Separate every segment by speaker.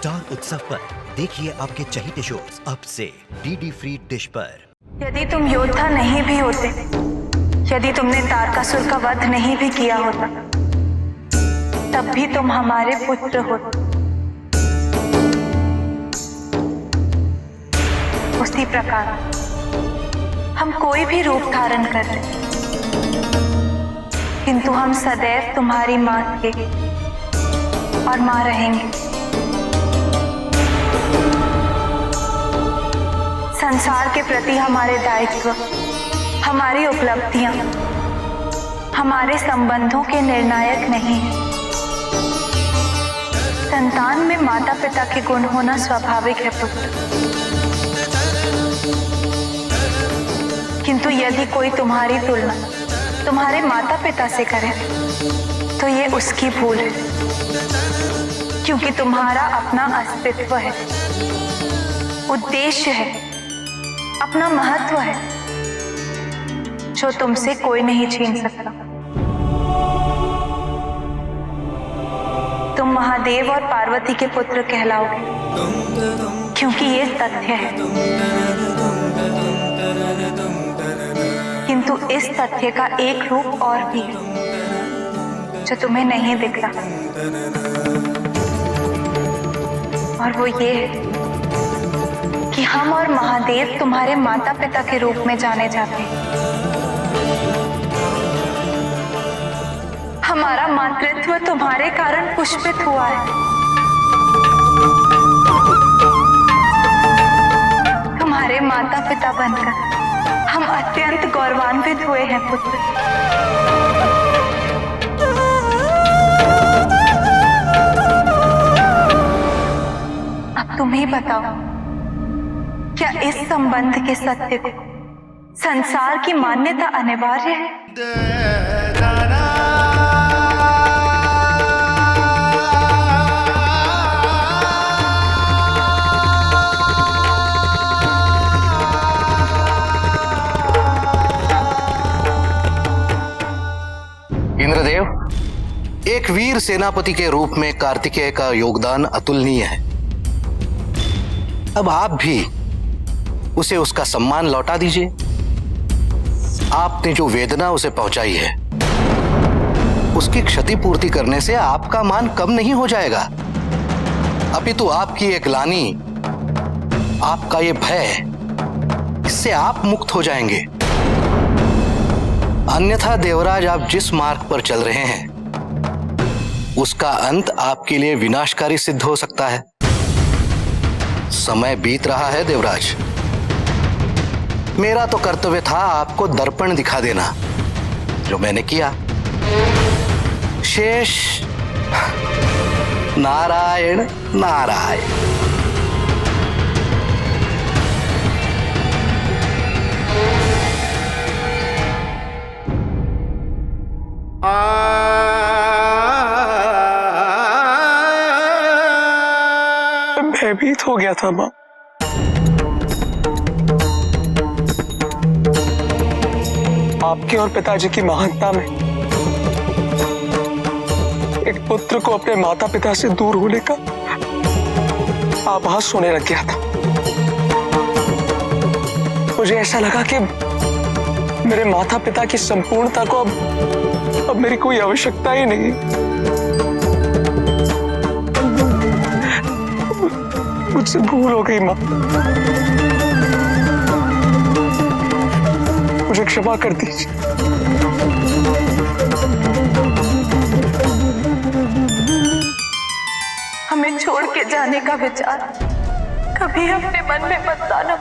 Speaker 1: Star उत्सव पर देखिए आपके चहीते शोज अब से डीडी फ्री डिश पर।
Speaker 2: यदि तुम योद्धा नहीं भी होते, यदि तुमने तारकासुर का वध नहीं भी किया होता, तब भी तुम हमारे पुत्र होते। उसी प्रकार हम कोई भी रूप धारण कर लें, किंतु हम सदैव तुम्हारी मां थे और मां रहेंगे। संसार के प्रति हमारे दायित्व, हमारी उपलब्धियां हमारे संबंधों के निर्णायक नहीं है। संतान में माता पिता के गुण होना स्वाभाविक है पुत्र, किंतु यदि कोई तुम्हारी तुलना तुम्हारे माता पिता से करे तो ये उसकी भूल है, क्योंकि तुम्हारा अपना अस्तित्व है, उद्देश्य है, अपना महत्व है, जो तुमसे कोई नहीं छीन सकता। तुम महादेव और पार्वती के पुत्र कहलाओगे, क्योंकि ये तथ्य है। किंतु इस तथ्य का एक रूप और भी है, जो तुम्हें नहीं दिख रहा, और वो ये है कि हम और महादेव तुम्हारे माता पिता के रूप में जाने जाते हैं। हमारा मातृत्व तुम्हारे कारण पुष्पित हुआ है। तुम्हारे माता पिता बनकर हम अत्यंत गौरवान्वित हुए हैं पुत्र। अब तुम ही बताओ, क्या इस संबंध के सत्य को संसार की मान्यता अनिवार्य है?
Speaker 3: इंद्रदेव, एक वीर सेनापति के रूप में कार्तिकेय का योगदान अतुलनीय है। अब आप भी उसे उसका सम्मान लौटा दीजिए। आपने जो वेदना उसे पहुंचाई है, उसकी क्षतिपूर्ति करने से आपका मान कम नहीं हो जाएगा, अपितु आपकी ये ग्लानि, आपका ये भय, इससे आप मुक्त हो जाएंगे। अन्यथा देवराज, आप जिस मार्ग पर चल रहे हैं उसका अंत आपके लिए विनाशकारी सिद्ध हो सकता है। समय बीत रहा है देवराज। मेरा तो कर्तव्य था आपको दर्पण दिखा देना, जो मैंने किया। शेष नारायण नारायण।
Speaker 4: भयभीत हो गया था मां। आपके और पिताजी की महानता में एक पुत्र को अपने माता पिता से दूर होने का आभास होने लग गया था। मुझे ऐसा लगा कि मेरे माता पिता की संपूर्णता को अब मेरी कोई आवश्यकता ही नहीं। मुझसे भूल हो गई मां, मुझे क्षमा कर दीजिए।
Speaker 2: हमें छोड़ के जाने का विचार कभी अपने मन में मत लाना।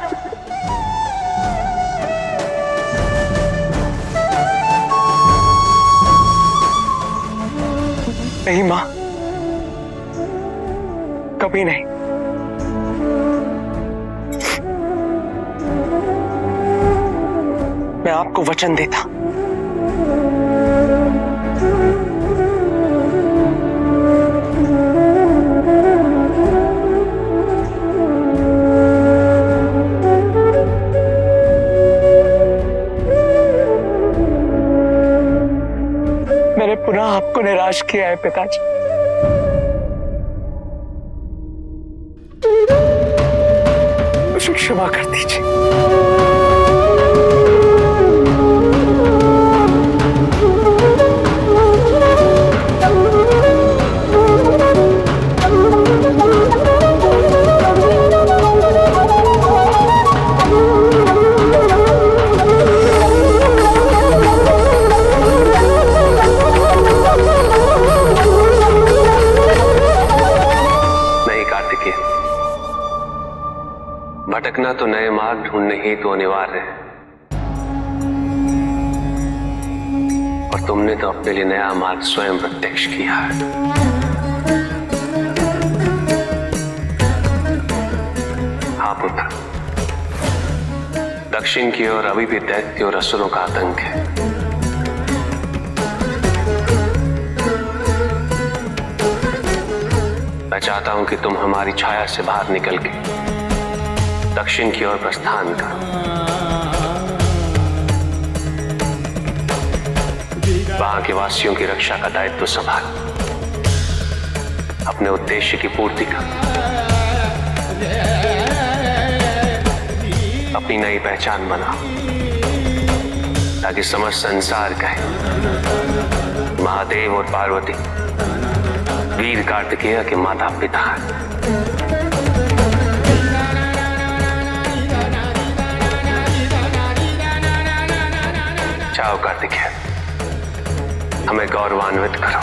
Speaker 4: नहीं मां, कभी नहीं। मैं आपको वचन देता। मैंने पुनः आपको निराश किया है पिताजी। मुझे क्षमा कर दीजिए।
Speaker 5: नहीं कार्तिकेय, भटकना तो नए मार्ग ढूंढने ही तो अनिवार्य है, और तुमने तो अपने लिए नया मार्ग स्वयं प्रत्यक्ष किया है। हाँ पुत्र, दक्षिण की ओर अभी भी दैत्य और असुरों का आतंक है। मैं चाहता हूं कि तुम हमारी छाया से बाहर निकल के दक्षिण की ओर प्रस्थान करो। वहां के वासियों की रक्षा का दायित्व संभाल, अपने उद्देश्य की पूर्ति कर, अपनी नई पहचान बनाओ, ताकि समस्त संसार कहे महादेव और पार्वती वीर कार्तिकेय के माता पिता हैं। जाओ कार्तिकेय, हमें गौरवान्वित करो।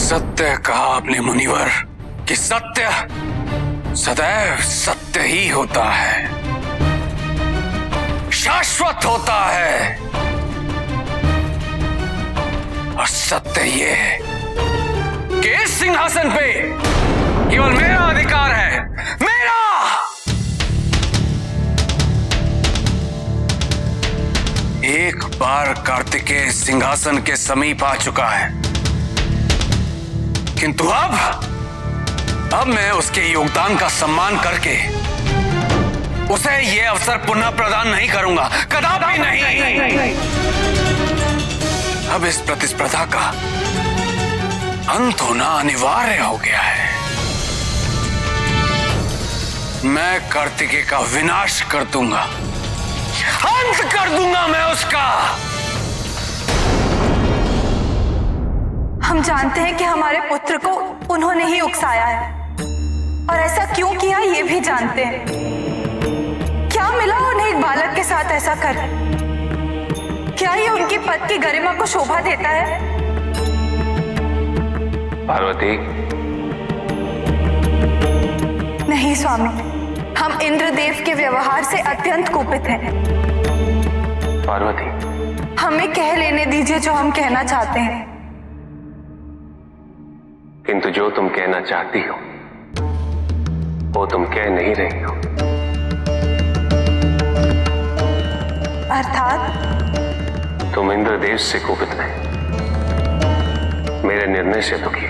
Speaker 6: सत्य कहा आपने मुनिवर कि सत्य सदैव सत्य ही होता है, शाश्वत होता है। और सत्य ये है कि इस सिंहासन पे केवल मेरा अधिकार है, मेरा। एक बार कार्तिकेय सिंहासन के समीप आ चुका है, किंतु अब मैं उसके योगदान का सम्मान करके उसे यह अवसर पुनः प्रदान नहीं करूंगा, कदापि नहीं। अब इस प्रतिस्पर्धा का अंत होना अनिवार्य हो गया है। मैं कार्तिकेय का विनाश कर दूंगा, अंत कर दूंगा मैं उसका।
Speaker 2: हम जानते हैं कि हमारे पुत्र को उन्होंने ही उकसाया है, और ऐसा क्यों किया ये भी जानते हैं। क्या मिला उन्हें एक बालक के साथ ऐसा कर? क्या ये उनकी पद की गरिमा को शोभा देता है?
Speaker 5: पार्वती,
Speaker 2: नहीं स्वामी, हम इंद्रदेव के व्यवहार से अत्यंत कुपित हैं।
Speaker 5: पार्वती,
Speaker 2: हमें कह लेने दीजिए जो हम कहना चाहते हैं।
Speaker 5: किंतु जो तुम कहना चाहती हो वो तुम कह नहीं रही हो।
Speaker 2: अर्थात
Speaker 5: तुम इंद्रदेव से कुपित नहीं, मेरे निर्णय से दुखी।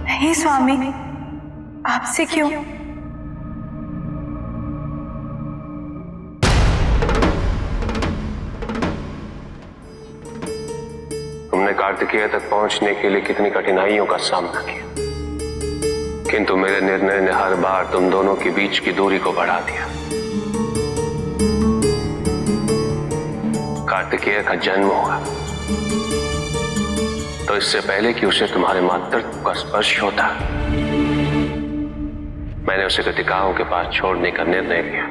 Speaker 2: नहीं स्वामी, आपसे क्यों?
Speaker 5: तुमने कार्तिकेय तक पहुंचने के लिए कितनी कठिनाइयों का सामना किया, किंतु मेरे निर्णय ने हर बार तुम दोनों के बीच की दूरी को बढ़ा दिया। कार्तिकेय का जन्म हुआ तो इससे पहले कि उसे तुम्हारे मातृत्व का स्पर्श होता, मैंने उसे कृतिकाओं के पास छोड़ने का निर्णय लिया।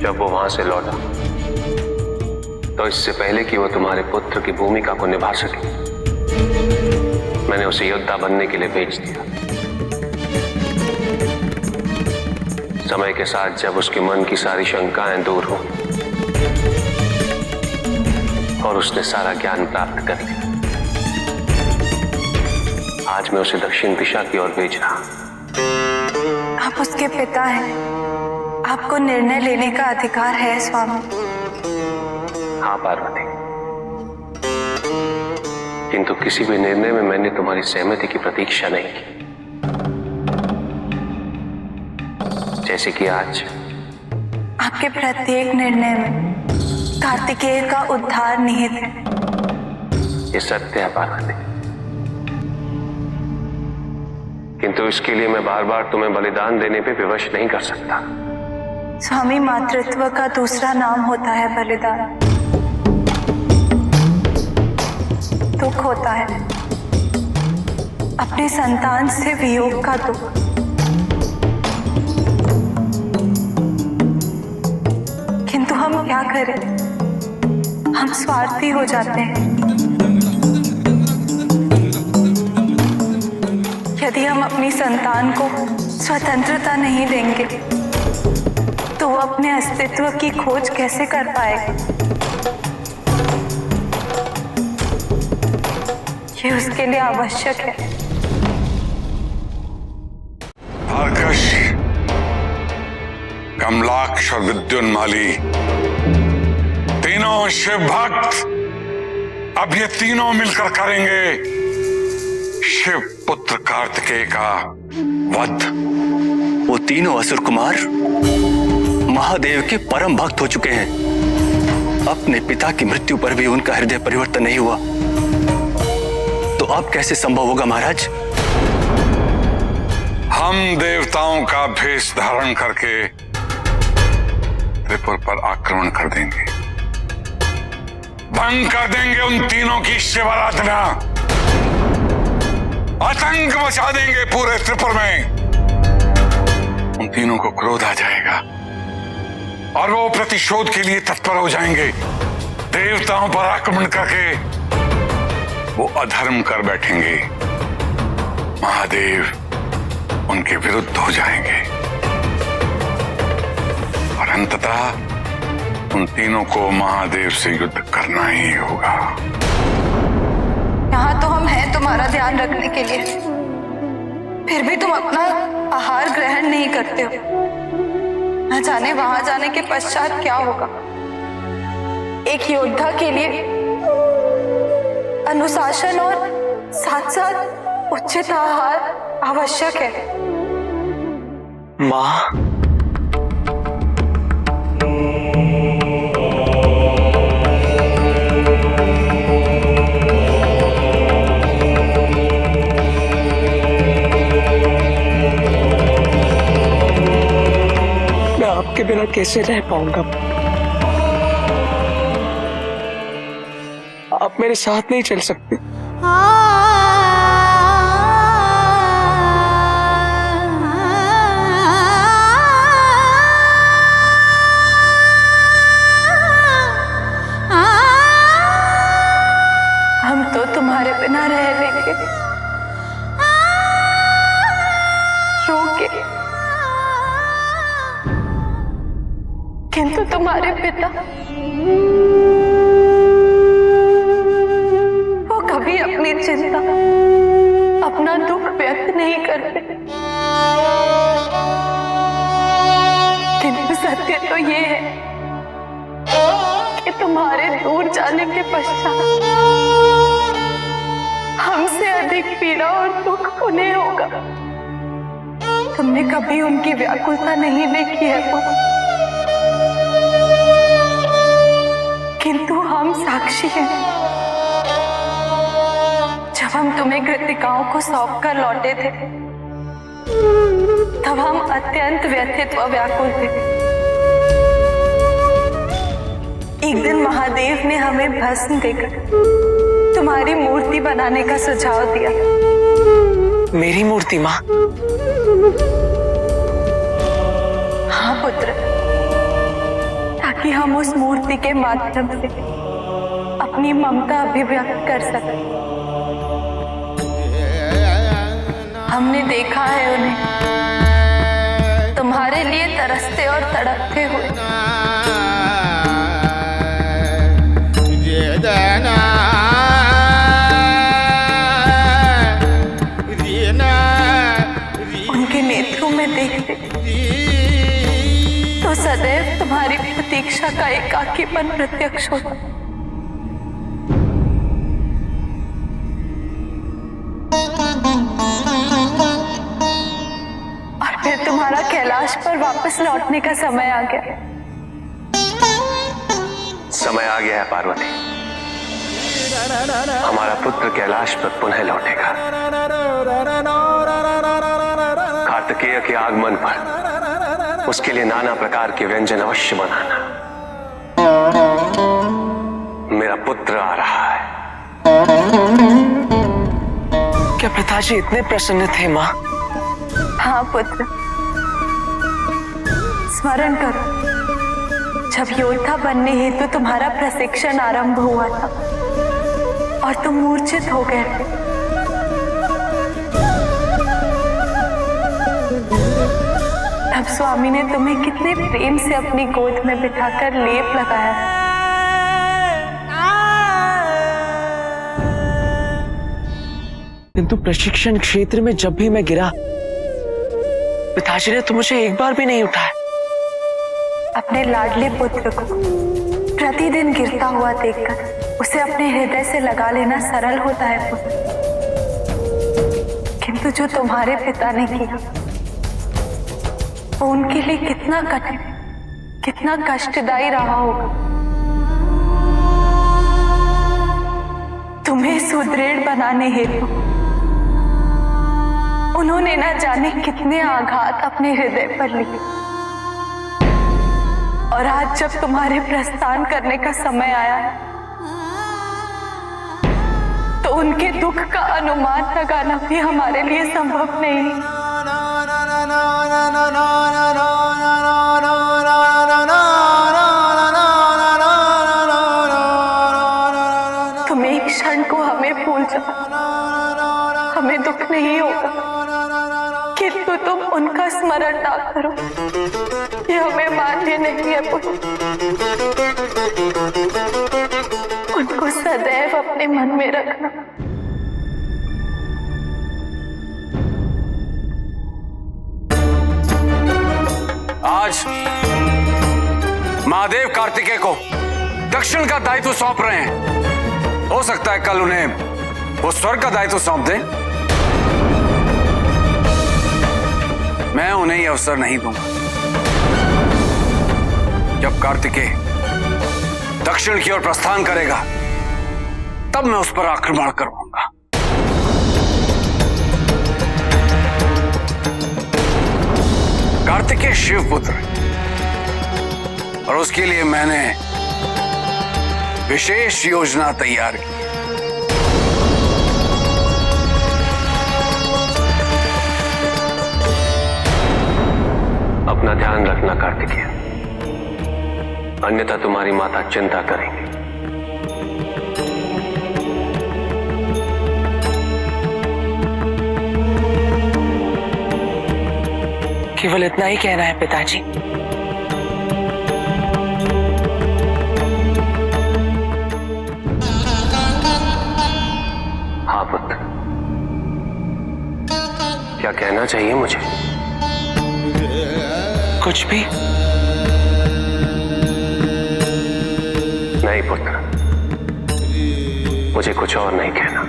Speaker 5: जब वो वहां से लौटा तो इससे पहले कि वो तुम्हारे पुत्र की भूमिका को निभा सके, मैंने उसे योद्धा बनने के लिए भेज दिया। समय के साथ जब उसके मन की सारी शंकाएं दूर हो और उसने सारा ज्ञान प्राप्त कर लिया, आज मैं उसे दक्षिण दिशा की ओर भेज रहा हूं।
Speaker 2: आप उसके पिता हैं, आपको निर्णय लेने का अधिकार है स्वामी।
Speaker 5: हाँ पार्वती, किंतु किसी भी निर्णय में मैंने तुम्हारी सहमति की प्रतीक्षा नहीं की। जैसे कि आज
Speaker 2: आपके प्रत्येक निर्णय में कार्तिकेय का उद्धार निहित है।
Speaker 5: ये सत्य है पार्वती, किंतु इसके लिए मैं बार बार तुम्हें बलिदान देने पे विवश नहीं कर सकता।
Speaker 2: स्वामी, मातृत्व का दूसरा नाम होता है बलिदान। दुख होता है अपने संतान से वियोग का दुख। किंतु हम क्या करें, हम स्वार्थी हो जाते हैं। यदि हम अपनी संतान को स्वतंत्रता नहीं देंगे तो वो अपने अस्तित्व की खोज कैसे कर पाएगा? ये उसके लिए आवश्यक है।
Speaker 7: आर्कश, कमलाक्ष और विद्युन्माली, तीनों शिव भक्त, अब ये तीनों मिलकर करेंगे शिव पुत्र कार्तिकेय का वध।
Speaker 6: वो तीनों असुर कुमार महादेव के परम भक्त हो चुके हैं। अपने पिता की मृत्यु पर भी उनका हृदय परिवर्तन नहीं हुआ, तो अब कैसे संभव होगा महाराज?
Speaker 7: हम देवताओं का भेष धारण करके त्रिपुर पर आक्रमण कर देंगे, भंग कर देंगे उन तीनों की शिव आराधना, आतंक मचा देंगे पूरे त्रिपुर में। उन तीनों को क्रोध आ जाएगा और वो प्रतिशोध के लिए तत्पर हो जाएंगे। देवताओं पर आक्रमण करके वो अधर्म कर बैठेंगे। महादेव उनके विरुद्ध हो जाएंगे और अंततः उन तीनों को महादेव से युद्ध करना ही होगा।
Speaker 2: यहाँ तो हम हैं तुम्हारा ध्यान रखने के लिए, फिर भी तुम अपना आहार ग्रहण नहीं करते हो। न जाने वहां जाने के पश्चात क्या होगा। एक योद्धा के लिए अनुशासन और साथ साथ उचित आहार आवश्यक है।
Speaker 4: माँ, मैं आपके बिना कैसे रह पाऊंगा? आप मेरे साथ नहीं चल सकते।
Speaker 2: हम तो तुम्हारे बिना रह लेंगे, रोके, किंतु तुम्हारे पिता वो कभी अपनी चिंता, अपना दुख व्यक्त नहीं करते। किंतु सत्य तो ये है कि तुम्हारे दूर जाने के पश्चात हमसे अधिक पीड़ा और दुख उन्हें होगा। तुमने कभी उनकी व्याकुलता नहीं देखी है वो, किंतु हम साक्षी हैं। जब हम तुम्हें कृतिकाओं को सौंप कर लौटे थे तब हम अत्यंत व्यथित व व्याकुल थे। एक दिन महादेव ने हमें भस्म देकर तुम्हारी मूर्ति बनाने का सुझाव दिया।
Speaker 4: मेरी मूर्ति माँ?
Speaker 2: हाँ पुत्र, ताकि हम उस मूर्ति के माध्यम से अपनी ममता अभिव्यक्त कर सकें। हमने देखा है उन्हें तुम्हारे लिए तरसते और तड़पते हुए। का एकाकीपन प्रत्यक्ष होता। और फिर तुम्हारा कैलाश पर वापस लौटने का समय आ गया।
Speaker 5: समय आ गया है पार्वती, हमारा पुत्र कैलाश पर पुनः लौटेगा। कार्तिकेय के आगमन पर उसके लिए नाना प्रकार के व्यंजन अवश्य बनाना। मेरा पुत्र आ रहा है।
Speaker 4: क्या पिताजी इतने प्रसन्न थे माँ?
Speaker 2: हाँ पुत्र, स्मरण करो, जब योद्धा बनने हेतु तुम्हारा प्रशिक्षण आरंभ हुआ था और तुम मूर्छित हो गए थे। तब स्वामी ने तुम्हें कितने प्रेम से अपनी गोद में बिठाकर लेप लगाया।
Speaker 4: किंतु प्रशिक्षण क्षेत्र में जब भी मैं गिरा, पिताजी ने तो मुझे एक बार भी नहीं उठाया।
Speaker 2: अपने लाडले पुत्र को प्रतिदिन गिरता हुआ देखकर उसे अपने हृदय से लगा लेना सरल होता है पुत्र, किंतु जो तुम्हारे पिता ने किया वो उनके लिए कितना कठिन, कितना कष्टदायी रहा होगा। तुम्हें सुदृढ़ बनाने हेतु उन्होंने न जाने कितने आघात अपने हृदय पर लिए, और आज जब तुम्हारे प्रस्थान करने का समय आया तो उनके दुख का अनुमान लगाना भी हमारे लिए संभव नहीं। तुम एक क्षण को हमें भूल जाओ, हमें दुख नहीं होगा, किंतु तुम उनका स्मरण ना करो, ये हमें मान्य नहीं है पुत्र। उनको सदैव अपने मन में रखना।
Speaker 8: आज महादेव कार्तिकेय को दक्षिण का दायित्व सौंप रहे हैं। हो सकता है कल उन्हें वो स्वर्ग का दायित्व सौंप दें। मैं उन्हें यह अवसर नहीं दूंगा। जब कार्तिकेय दक्षिण की ओर प्रस्थान करेगा तब मैं उस पर आक्रमण करूंगा। कार्तिकेय शिवपुत्र, और उसके लिए मैंने विशेष योजना तैयार की।
Speaker 5: अपना ध्यान रखना कार्तिकेय, अन्यथा तुम्हारी माता चिंता करेंगी।
Speaker 4: केवल इतना ही कहना है पिताजी।
Speaker 5: हाँ पुत्र, क्या कहना चाहिए मुझे?
Speaker 4: कुछ भी
Speaker 5: नहीं पुत्र, मुझे कुछ और नहीं कहना।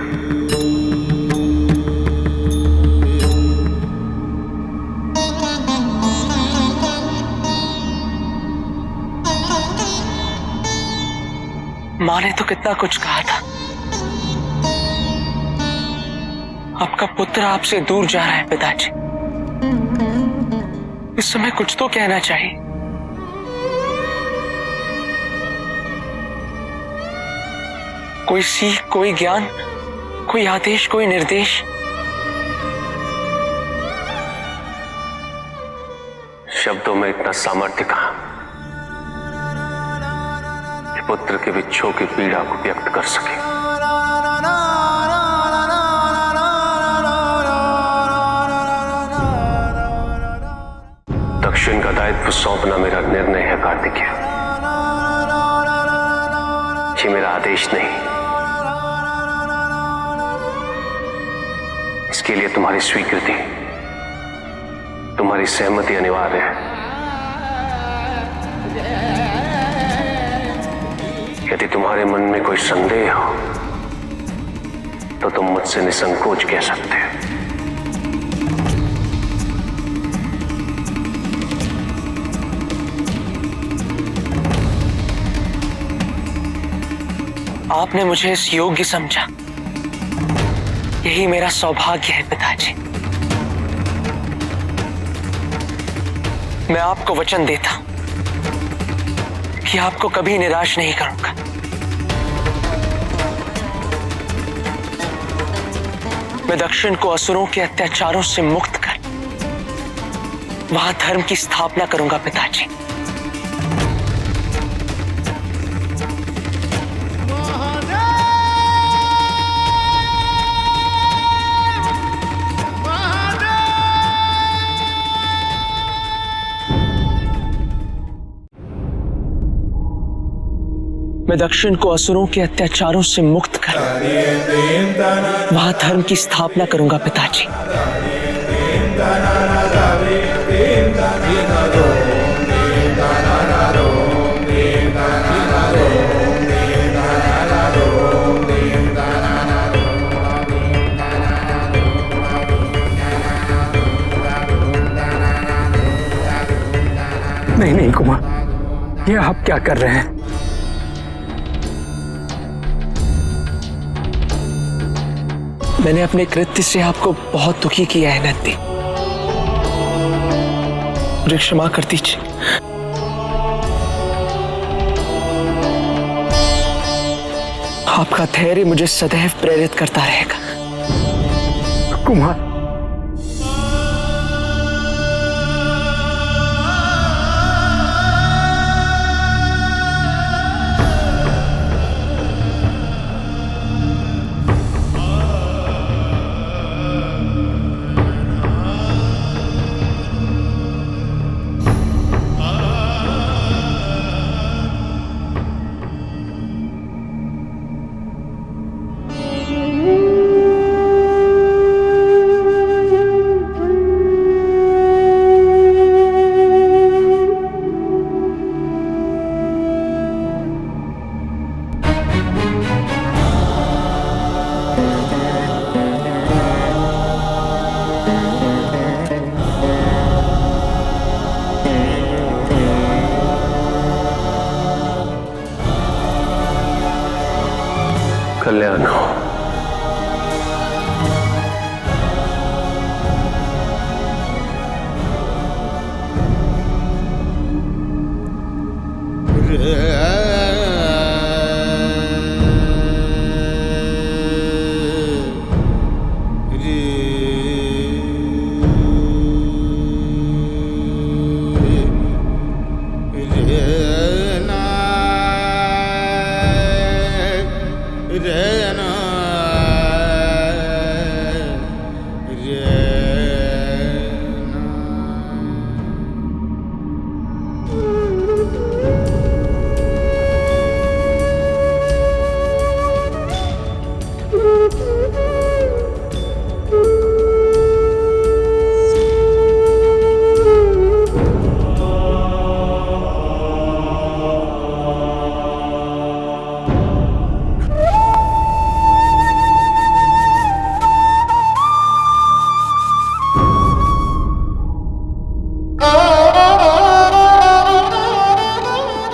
Speaker 4: माँ ने तो कितना कुछ कहा था। आपका पुत्र आपसे दूर जा रहा है पिताजी। इस समय कुछ तो कहना चाहिए। कोई सीख, कोई ज्ञान, कोई आदेश, कोई निर्देश।
Speaker 5: शब्दों में इतना सामर्थ्य कहां कि पुत्र के विच्छोह की पीड़ा को व्यक्त कर सके। दक्षिण का दायित्व सौंपना मेरा निर्णय है कार्तिकेय, ये मेरा आदेश नहीं। इसके लिए तुम्हारी स्वीकृति, तुम्हारी सहमति अनिवार्य है। यदि तुम्हारे मन में कोई संदेह हो तो तुम मुझसे निसंकोच कह सकते हो।
Speaker 4: आपने मुझे इस योग्य समझा, यही मेरा सौभाग्य है पिताजी। मैं आपको वचन देता हूं कि आपको कभी निराश नहीं करूंगा। मैं दक्षिण को असुरों के अत्याचारों से मुक्त कर वहां धर्म की स्थापना करूंगा पिताजी। मैं दक्षिण को असुरों के अत्याचारों से मुक्त कर वहां धर्म की स्थापना करूंगा पिताजी।
Speaker 9: नहीं नहीं कुमार, ये आप क्या कर रहे हैं?
Speaker 4: मैंने अपने कृत्य से आपको बहुत दुखी किया है नंदी, मुझे क्षमा कर दीजिए। आपका धैर्य मुझे सदैव प्रेरित करता रहेगा।
Speaker 9: कुमार,
Speaker 5: कल्याण हो।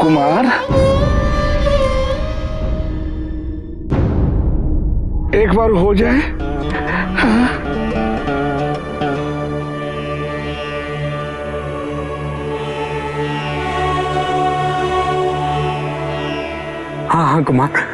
Speaker 9: कुमार, एक बार हो जाए। हाँ? हाँ हाँ कुमार,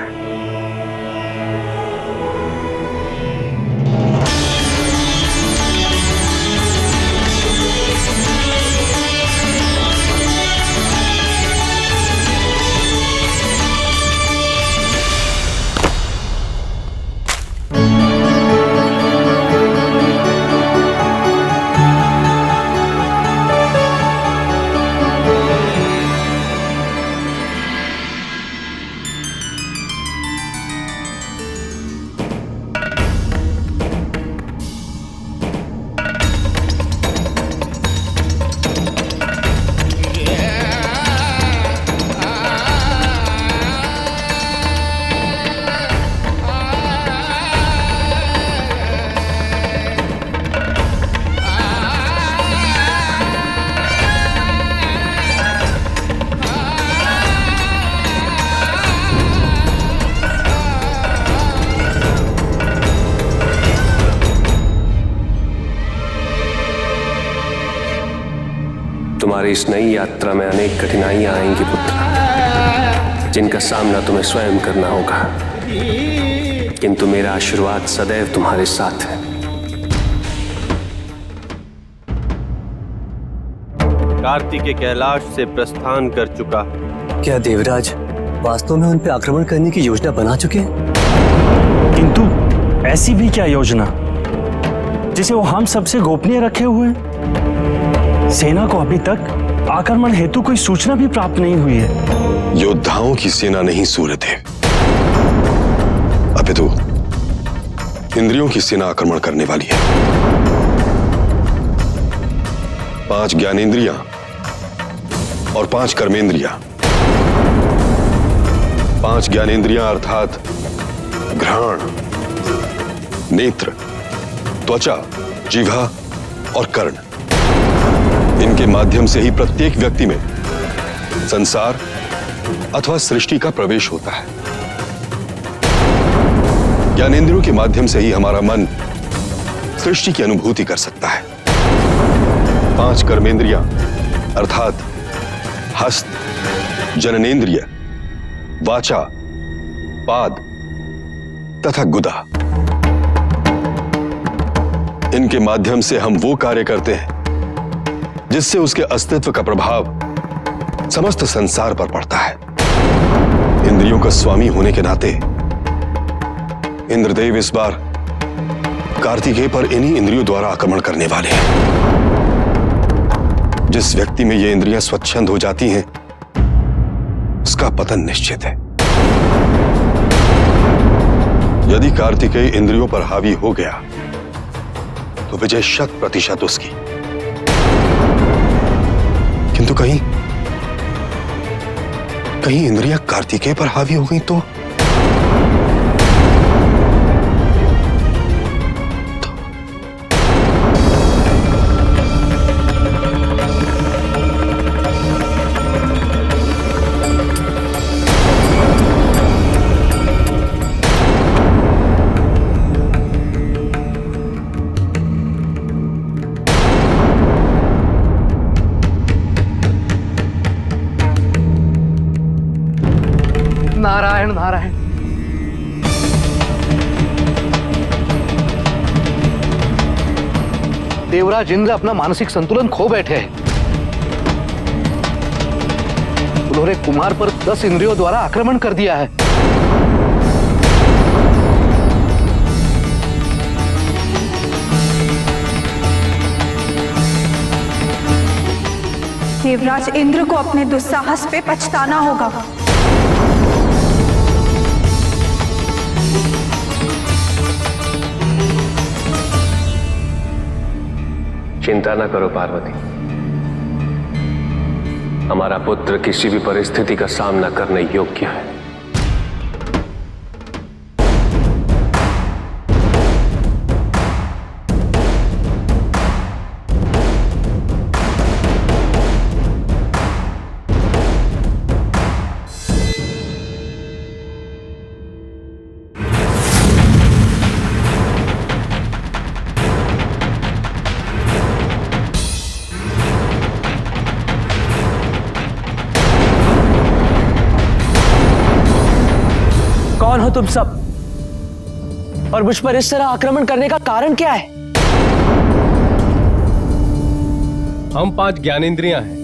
Speaker 5: तुम्हारी इस नई यात्रा में अनेक कठिनाइयां आएंगी पुत्र, जिनका सामना तुम्हें स्वयं करना होगा, किंतु मेरा आशीर्वाद सदैव तुम्हारे साथ है।
Speaker 10: कार्तिकेय कैलाश से प्रस्थान कर चुका।
Speaker 6: क्या देवराज वास्तव में उन पर आक्रमण करने की योजना बना चुके हैं?
Speaker 11: किंतु ऐसी भी क्या योजना जिसे वो हम सबसे गोपनीय रखे हुए हैं? सेना को अभी तक आक्रमण हेतु कोई सूचना भी प्राप्त नहीं हुई है।
Speaker 12: योद्धाओं की सेना नहीं सूर्यदेव, अभी तो इंद्रियों की सेना आक्रमण करने वाली है। 5 ज्ञानेंद्रियां और 5 कर्मेंद्रियां। 5 ज्ञानेंद्रियां अर्थात घ्राण, नेत्र, त्वचा, जिह्वा और कर्ण, इनके माध्यम से ही प्रत्येक व्यक्ति में संसार अथवा सृष्टि का प्रवेश होता है। ज्ञानेंद्रियों के माध्यम से ही हमारा मन सृष्टि की अनुभूति कर सकता है। 5 कर्मेंद्रियां अर्थात हस्त, जननेंद्रिय, वाचा, पाद तथा गुदा, इनके माध्यम से हम वो कार्य करते हैं जिससे उसके अस्तित्व का प्रभाव समस्त संसार पर पड़ता है। इंद्रियों का स्वामी होने के नाते इंद्रदेव इस बार कार्तिकेय पर इन्हीं इंद्रियों द्वारा आक्रमण करने वाले हैं। जिस व्यक्ति में ये इंद्रियां स्वच्छंद हो जाती हैं, उसका पतन निश्चित है। यदि कार्तिकेय इंद्रियों पर हावी हो गया तो विजय 100% उसकी। किंतु कहीं इंद्रियां कार्तिकेय पर हावी हो गई तो
Speaker 4: नारायण नारायण। देवराज इंद्र अपना मानसिक संतुलन खो बैठे हैं। उन्होंने कुमार पर 10 इंद्रियों द्वारा आक्रमण कर दिया है।
Speaker 2: देवराज इंद्र को अपने दुस्साहस पे पछताना होगा।
Speaker 5: चिंता न करो पार्वती, हमारा पुत्र किसी भी परिस्थिति का सामना करने योग्य है।
Speaker 11: कौन हो तुम सब और मुझ पर इस तरह आक्रमण करने का कारण क्या है?
Speaker 10: हम 5 ज्ञानेंद्रियां हैं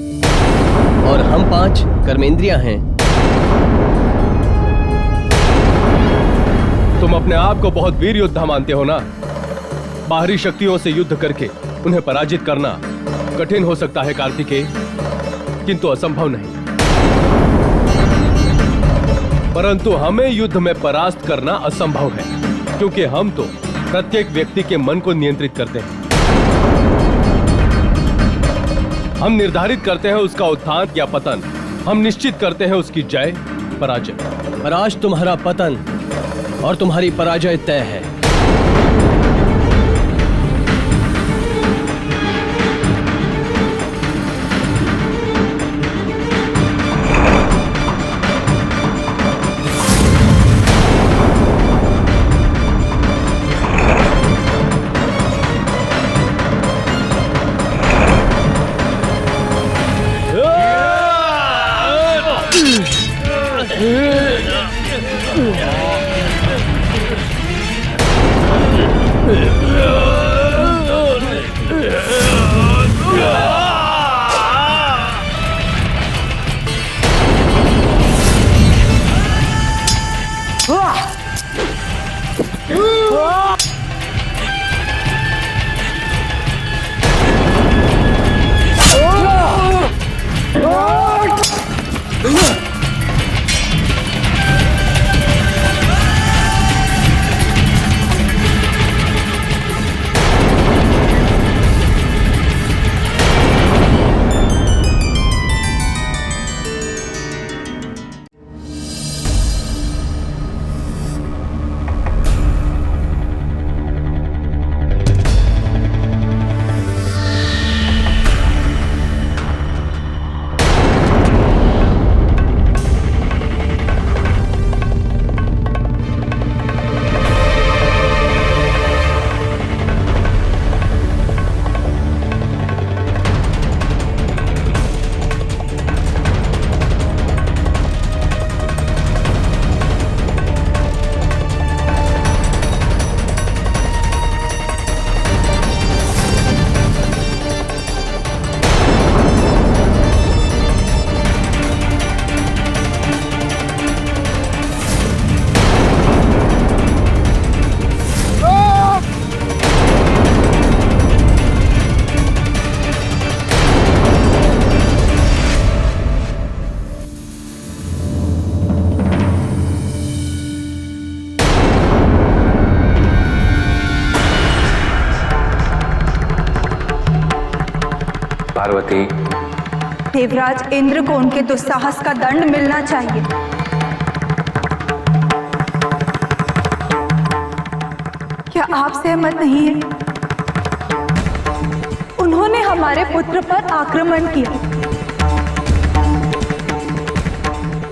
Speaker 10: और हम 5 कर्मेंद्रियां हैं। तुम अपने आप को बहुत वीर योद्धा मानते हो ना? बाहरी शक्तियों से युद्ध करके उन्हें पराजित करना कठिन हो सकता है कार्तिकेय, किंतु असंभव नहीं। परंतु हमें युद्ध में परास्त करना असंभव है, क्योंकि हम तो प्रत्येक व्यक्ति के मन को नियंत्रित करते हैं। हम निर्धारित करते हैं उसका उत्थान या पतन। हम निश्चित करते हैं उसकी जय पराजय। पर आज तुम्हारा पतन और तुम्हारी पराजय तय है।
Speaker 5: पार्वती,
Speaker 2: देवराज इंद्र को उनके दुस्साहस का दंड मिलना चाहिए। क्या आप सहमत नहीं हैं? उन्होंने हमारे पुत्र पर आक्रमण किया,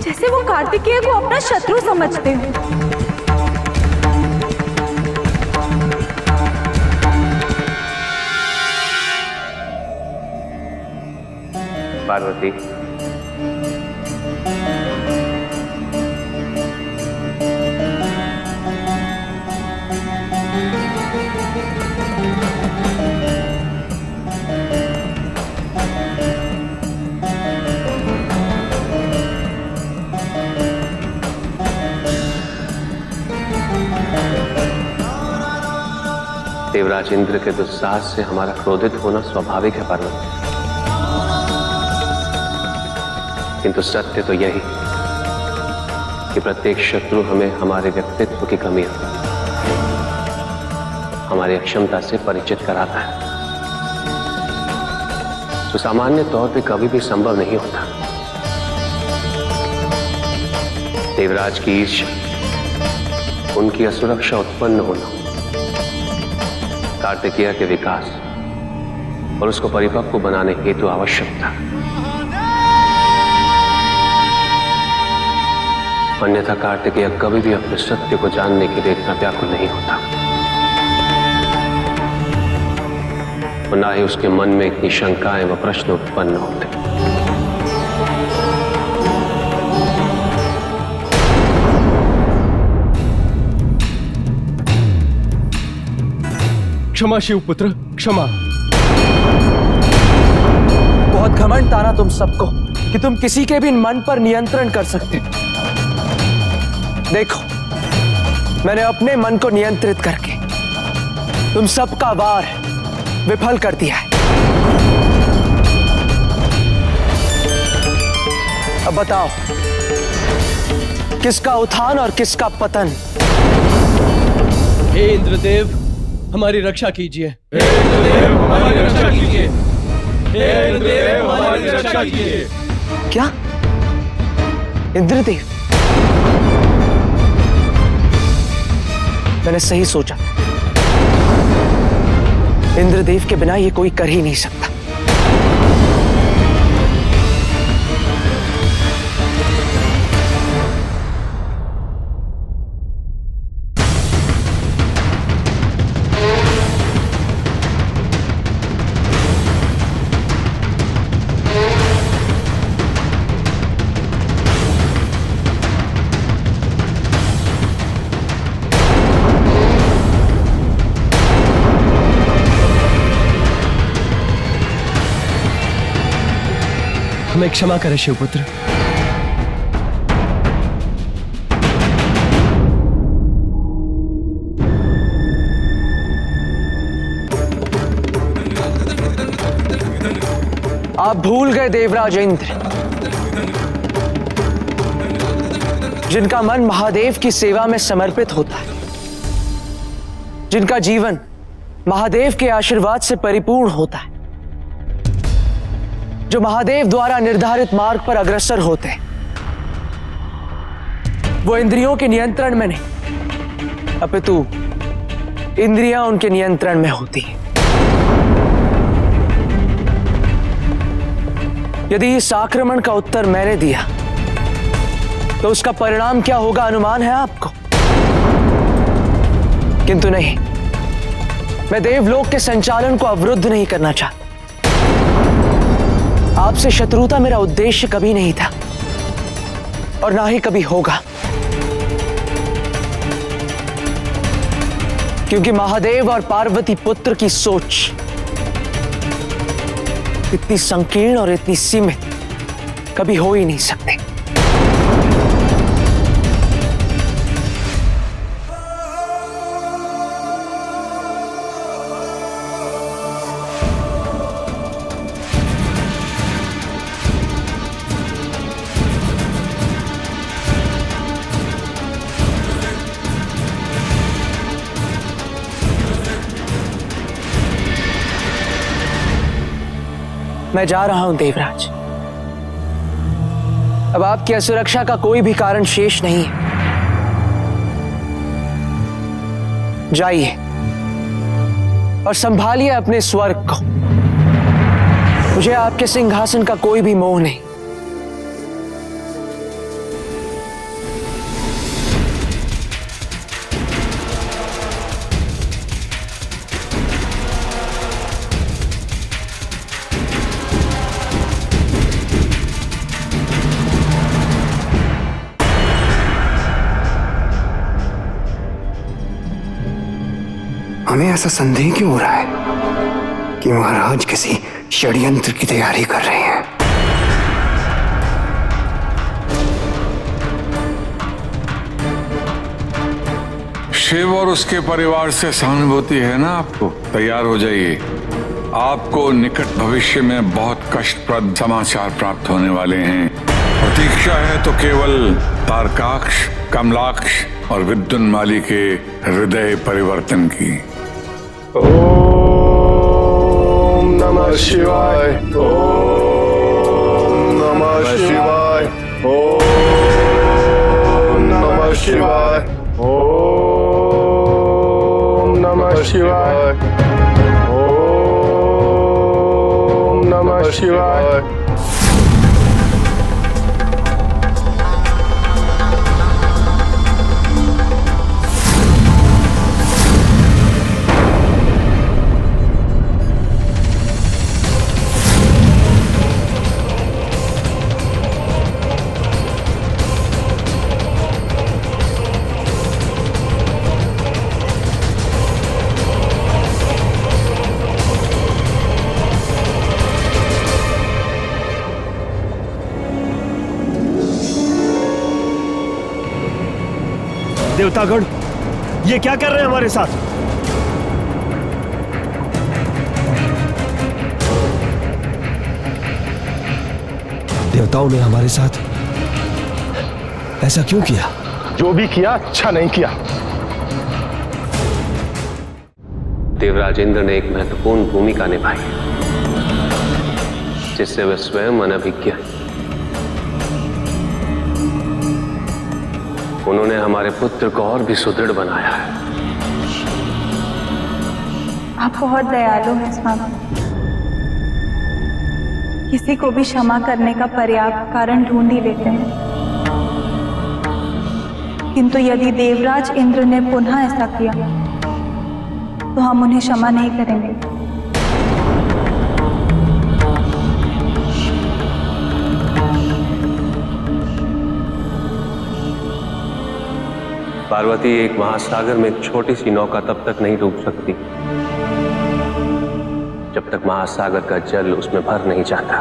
Speaker 2: जैसे वो कार्तिकेय को अपना शत्रु समझते हो।
Speaker 5: पार्वती, देवराज इंद्र के दुस्साहस से हमारा क्रोधित होना स्वाभाविक है पार्वती, किंतु सत्य तो यही कि प्रत्येक शत्रु हमें हमारे व्यक्तित्व की कमी, हमारी अक्षमता से परिचित कराता है, जो सामान्य तौर पे कभी भी संभव नहीं होता। देवराज की ईर्ष्या, उनकी असुरक्षा उत्पन्न होना, कार्तिकेय के विकास और उसको परिपक्व बनाने हेतु आवश्यक था। अन्यथा कार्तिकेय कभी भी अपने सत्य को जानने के लिए इतना व्याकुल नहीं होता, और ना ही उसके मन में इतनी शंकाएं व प्रश्न उत्पन्न होते।
Speaker 10: क्षमा शिवपुत्र, क्षमा।
Speaker 4: बहुत घमंड था ना तुम सबको कि तुम किसी के भी मन पर नियंत्रण कर सकते। देखो, मैंने अपने मन को नियंत्रित करके तुम सबका वार विफल कर दिया है। अब बताओ, किसका उत्थान और किसका पतन?
Speaker 10: हे इंद्रदेव, हमारी रक्षा कीजिए। हे इंद्रदेव, हमारी रक्षा कीजिए। हे इंद्रदेव, हमारी रक्षा कीजिए।
Speaker 4: क्या इंद्रदेव? मैंने सही सोचा, इंद्रदेव के बिना ये कोई कर ही नहीं सकता।
Speaker 10: हमें क्षमा करें शिवपुत्र।
Speaker 4: आप भूल गए देवराज इंद्र, जिनका मन महादेव की सेवा में समर्पित होता है, जिनका जीवन महादेव के आशीर्वाद से परिपूर्ण होता है, जो महादेव द्वारा निर्धारित मार्ग पर अग्रसर होते हैं, वो इंद्रियों के नियंत्रण में नहीं, अपितु इंद्रियां उनके नियंत्रण में होती हैं। यदि इस आक्रमण का उत्तर मैंने दिया तो उसका परिणाम क्या होगा अनुमान है आपको? किंतु नहीं, मैं देवलोक के संचालन को अवरुद्ध नहीं करना चाहता। आपसे शत्रुता मेरा उद्देश्य कभी नहीं था और ना ही कभी होगा, क्योंकि महादेव और पार्वती पुत्र की सोच इतनी संकीर्ण और इतनी सीमित कभी हो ही नहीं सकती। मैं जा रहा हूं देवराज। अब आपकी असुरक्षा का कोई भी कारण शेष नहीं है। जाइए और संभालिए अपने स्वर्ग को। मुझे आपके सिंहासन का कोई भी मोह नहीं।
Speaker 9: हमें ऐसा संदेह क्यों हो रहा है कि महाराज किसी षड्यंत्र की तैयारी कर रहे हैं?
Speaker 7: शिव और उसके परिवार से सहानुभूति है ना आपको? तैयार हो जाइए। आपको निकट भविष्य में बहुत कष्टप्रद समाचार प्राप्त होने वाले हैं। प्रतीक्षा है तो केवल तारकाक्ष, कमलाक्ष और विद्युन्माली के हृदय परिवर्तन की।
Speaker 9: ओम नमः शिवाय। ओम नमः शिवाय। ओम नमः शिवाय। ओम नमः शिवाय। ओम नमः शिवाय।
Speaker 11: देवतागण, ये क्या कर रहे हैं हमारे साथ?
Speaker 9: देवताओं ने हमारे साथ ऐसा क्यों किया?
Speaker 12: जो भी किया अच्छा नहीं किया।
Speaker 5: देवराज इंद्र ने एक महत्वपूर्ण भूमिका निभाई जिससे वे स्वयं अनभिज्ञ हैं। उन्होंने हमारे पुत्र को और भी सुदृढ़ बनाया है।
Speaker 2: आप बहुत दयालु हैं स्वामी। किसी को भी क्षमा करने का पर्याप्त कारण ढूंढ ही लेते हैं, किंतु यदि देवराज इंद्र ने पुनः ऐसा किया तो हम उन्हें क्षमा नहीं करेंगे।
Speaker 5: पार्वती, एक महासागर में एक छोटी सी नौका तब तक नहीं डूब सकती जब तक महासागर का जल उसमें भर नहीं जाता।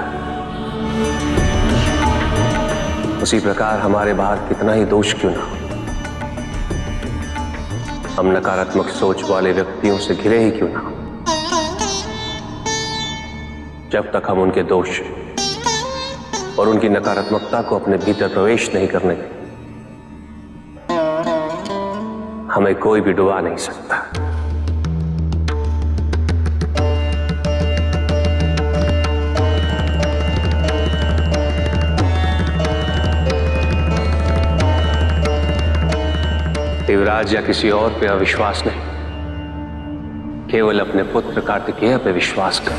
Speaker 5: उसी प्रकार हमारे बाहर कितना ही दोष क्यों ना हो, हम नकारात्मक सोच वाले व्यक्तियों से घिरे ही क्यों ना हो, जब तक हम उनके दोष और उनकी नकारात्मकता को अपने भीतर प्रवेश नहीं करने दें, हमें कोई भी डुबा नहीं सकता। देवराज या किसी और पे अविश्वास नहीं, केवल अपने पुत्र कार्तिकेय पे विश्वास कर।